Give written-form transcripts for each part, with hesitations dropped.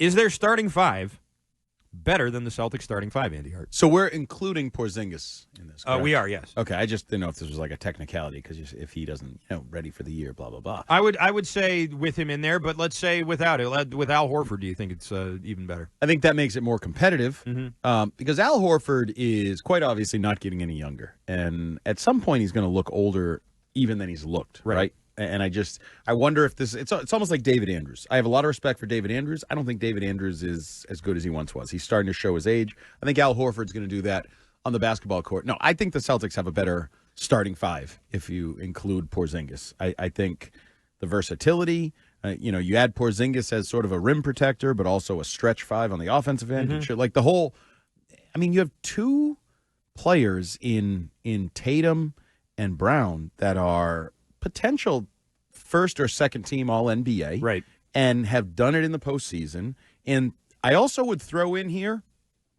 Is their starting five better than the Celtics starting five, Andy Hart? So we're including Porzingis in this, correct? We are, yes. Okay, I just didn't know if this was like a technicality because if he doesn't, ready for the year, blah, blah, blah. I would say with him in there, but let's say without it. With Al Horford, do you think it's even better? I think that makes it more competitive because Al Horford is quite obviously not getting any younger. And at some point, he's going to look older even than he's looked, right? And I wonder if it's almost like David Andrews. I have a lot of respect for David Andrews. I don't think David Andrews is as good as he once was. He's starting to show his age. I think Al Horford's going to do that on the basketball court. No, I think the Celtics have a better starting five if you include Porzingis. I think the versatility, you add Porzingis as sort of a rim protector, but also a stretch five on the offensive end. And like the whole, you have two players in Tatum and Brown that are potential first or second team All-NBA, right, and have done it in the postseason. And I also would throw in here,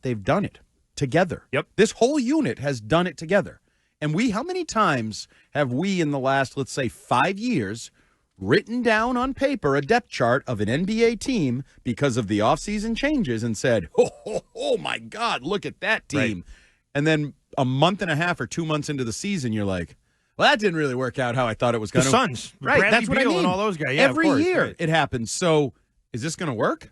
they've done it together. Yep. This whole unit has done it together. And how many times have we in the last, let's say, 5 years written down on paper a depth chart of an NBA team because of the offseason changes and said, oh my God, look at that team. Right. And then a month and a half or 2 months into the season, you're like, well, that didn't really work out how I thought it was going to. The Suns, right? Bradley That's what Beal I mean. And all those guys. Yeah, every of course, year right. It happens. So, is this going to work?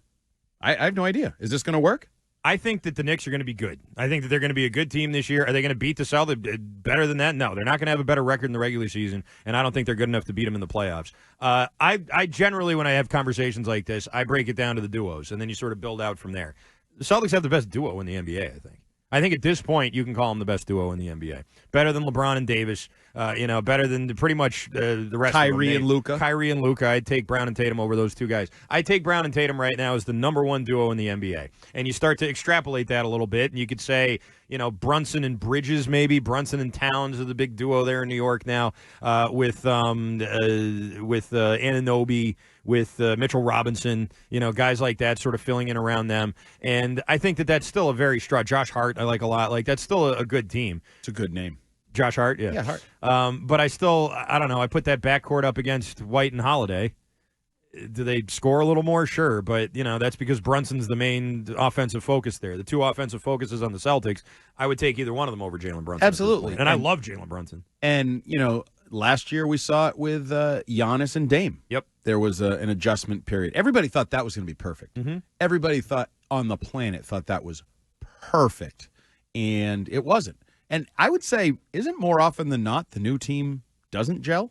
I have no idea. Is this going to work? I think that the Knicks are going to be good. I think that they're going to be a good team this year. Are they going to beat the Celtics better than that? No, they're not going to have a better record in the regular season, and I don't think they're good enough to beat them in the playoffs. I generally, when I have conversations like this, I break it down to the duos, and then you sort of build out from there. The Celtics have the best duo in the NBA, I think. I think at this point, you can call them the best duo in the NBA. Better than LeBron and Davis, better than pretty much the rest of them. Kyrie and Luka. Kyrie and Luka. I'd take Brown and Tatum over those two guys. I take Brown and Tatum right now as the number one duo in the NBA. And you start to extrapolate that a little bit, and you could say, Brunson and Bridges maybe. Brunson and Towns are the big duo there in New York now with Anunoby, with Mitchell Robinson, guys like that sort of filling in around them. And I think that that's still a very strong. Josh Hart, I like a lot. Like, that's still a good team. It's a good name. Josh Hart, yeah. Yeah, Hart. But I don't know. I put that backcourt up against White and Holiday. Do they score a little more? Sure. But, that's because Brunson's the main offensive focus there. The two offensive focuses on the Celtics, I would take either one of them over Jalen Brunson. Absolutely. And I love Jalen Brunson. And, last year we saw it with Giannis and Dame. Yep. There was an adjustment period. Everybody thought that was going to be perfect. Mm-hmm. Everybody on the planet thought that was perfect. And it wasn't. And I would say, isn't more often than not the new team doesn't gel?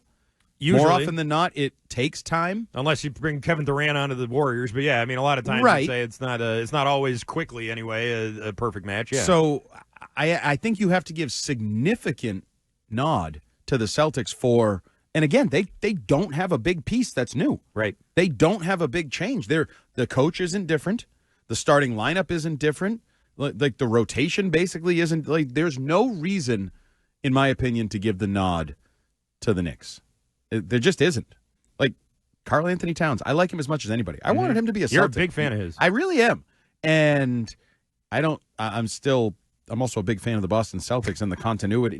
Usually. More often than not, it takes time. Unless you bring Kevin Durant onto the Warriors. But, yeah, a lot of times right. I'd say it's not always quickly anyway a perfect match. Yeah. So I think you have to give significant nod to the Celtics for – and, again, they don't have a big piece that's new. Right. They don't have a big change. The coach isn't different. The starting lineup isn't different. Like the rotation basically isn't – there's no reason, in my opinion, to give the nod to the Knicks. There just isn't. Like Karl Anthony Towns, I like him as much as anybody. I wanted him to be a Celtic. You're a big fan of his. I really am. And I'm also a big fan of the Boston Celtics and the continuity.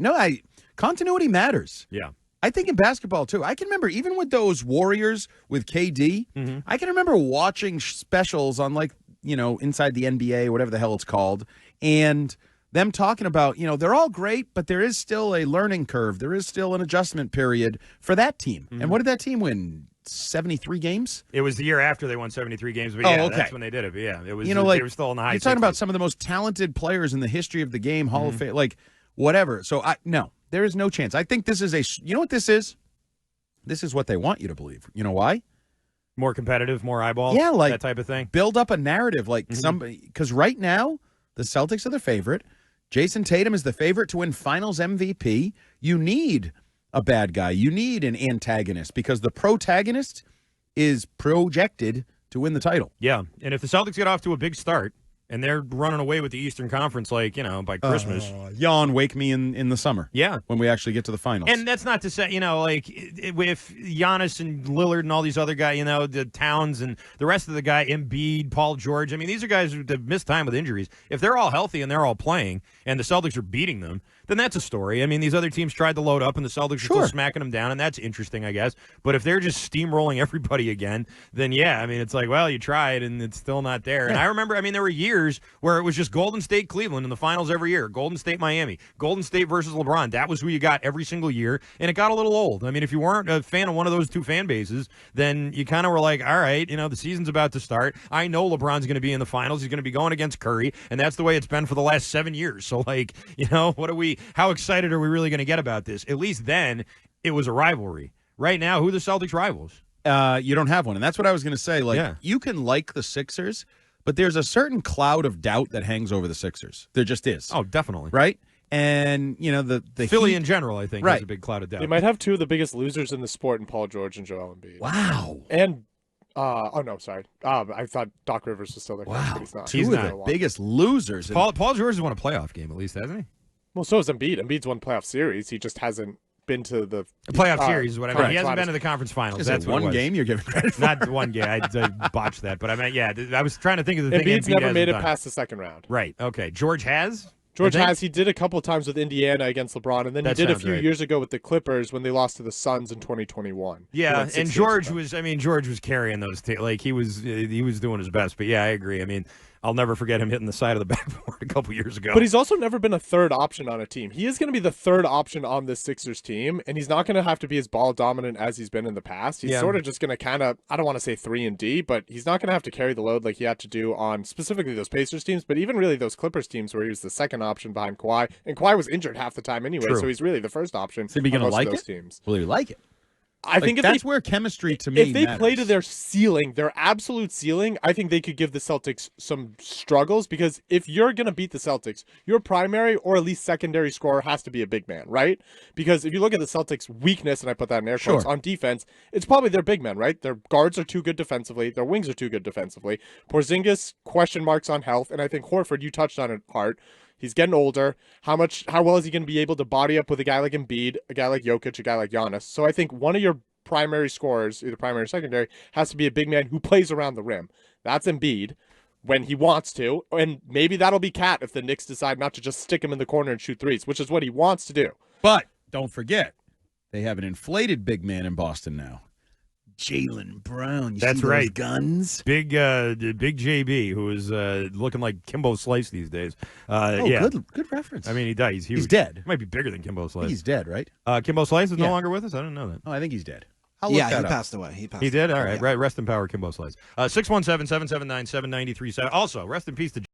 Continuity matters. Yeah. I think in basketball, too. I can remember even with those Warriors with KD, I can remember watching specials on Inside the NBA, whatever the hell it's called, and them talking about, they're all great, but there is still a learning curve. There is still an adjustment period for that team. Mm-hmm. And what did that team win? 73 games? It was the year after they won 73 games, but okay. That's when they did it. But yeah, it was. They were still in the high. You're talking about some of the most talented players in the history of the game, Hall of Fame, whatever. So no, there is no chance. I think this is you know what this is? This is what they want you to believe. You know why? More competitive, more eyeballs. Yeah, that type of thing. Build up a narrative, somebody, because right now the Celtics are the favorite. Jason Tatum is the favorite to win Finals MVP. You need a bad guy. You need an antagonist because the protagonist is projected to win the title. Yeah, and if the Celtics get off to a big start, And they're running away with the Eastern Conference, like, by Christmas. Yawn, wake me in the summer. Yeah. When we actually get to the finals. And that's not to say, with Giannis and Lillard and all these other guys, the Towns and the rest of the guy, Embiid, Paul George. I mean, these are guys who have missed time with injuries. If they're all healthy and they're all playing and the Celtics are beating them, then that's a story. I mean, these other teams tried to load up and the Celtics are still smacking them down, and that's interesting, I guess. But if they're just steamrolling everybody again, then yeah, I mean, it's like, well, you tried and it's still not there. And I remember, there were years where it was just Golden State, Cleveland in the finals every year, Golden State, Miami, Golden State versus LeBron. That was who you got every single year, and it got a little old. I mean, if you weren't a fan of one of those two fan bases, then you kind of were like, all right, the season's about to start. I know LeBron's going to be in the finals. He's going to be going against Curry, and that's the way it's been for the last 7 years. So, how excited are we really going to get about this? At least then, it was a rivalry. Right now, who are the Celtics rivals? You don't have one, and that's what I was going to say. You can like the Sixers, but there's a certain cloud of doubt that hangs over the Sixers. There just is. Oh, definitely. Right? And, the Philly Heat, in general, I think, has a big cloud of doubt. They might have two of the biggest losers in the sport in Paul George and Joel Embiid. Wow. And, sorry. I thought Doc Rivers was still there. Wow. But he's not. Two of the biggest losers. Paul George has won a playoff game, at least, hasn't he? Well, so has Embiid. Embiid's won playoff series. He just hasn't been to the playoff series is what I mean. He hasn't been to the conference finals. That's one what game you're giving credit for. Not one game. I botched that. But I was trying to think of the thing. Embiid's Embiid never made it done. past the second round. Right. Okay. George has? George has. He did a couple times with Indiana against LeBron, and then he did a few years ago with the Clippers when they lost to the Suns in 2021. Yeah, and George was carrying those. He was doing his best. But yeah, I agree. I mean, I'll never forget him hitting the side of the backboard a couple years ago. But he's also never been a third option on a team. He is going to be the third option on this Sixers team, and he's not going to have to be as ball dominant as he's been in the past. He's sort of just going to kind of, I don't want to say 3-and-D, but he's not going to have to carry the load like he had to do on specifically those Pacers teams, but even really those Clippers teams where he was the second option behind Kawhi, and Kawhi was injured half the time anyway, so he's really the first option. Is he going to like those it? teams. Will he like it? I think that's where chemistry to me if they matters. play to their ceiling, their absolute ceiling, I think they could give the Celtics some struggles, because if you're going to beat the Celtics, your primary or at least secondary scorer has to be a big man, right? Because if you look at the Celtics' weakness, and I put that in air quotes, on defense, it's probably their big men, right? Their guards are too good defensively. Their wings are too good defensively. Porzingis, question marks on health, and I think Horford, you touched on it, Hart. He's getting older. How well is he going to be able to body up with a guy like Embiid, a guy like Jokic, a guy like Giannis? So I think one of your primary scorers, either primary or secondary, has to be a big man who plays around the rim. That's Embiid when he wants to, and maybe that'll be Cat if the Knicks decide not to just stick him in the corner and shoot threes, which is what he wants to do. But don't forget, they have an inflated big man in Boston now. Jaylen Brown. That's see those right. Guns. Big JB, who is looking like Kimbo Slice these days. Good reference. I mean, he died. He's huge. He's dead. He might be bigger than Kimbo Slice. He's dead, right? Kimbo Slice is no longer with us? I didn't know that. Oh, I think he's dead. He passed away. He did? All right. Rest in power, Kimbo Slice. 617-779-7937. Also, rest in peace to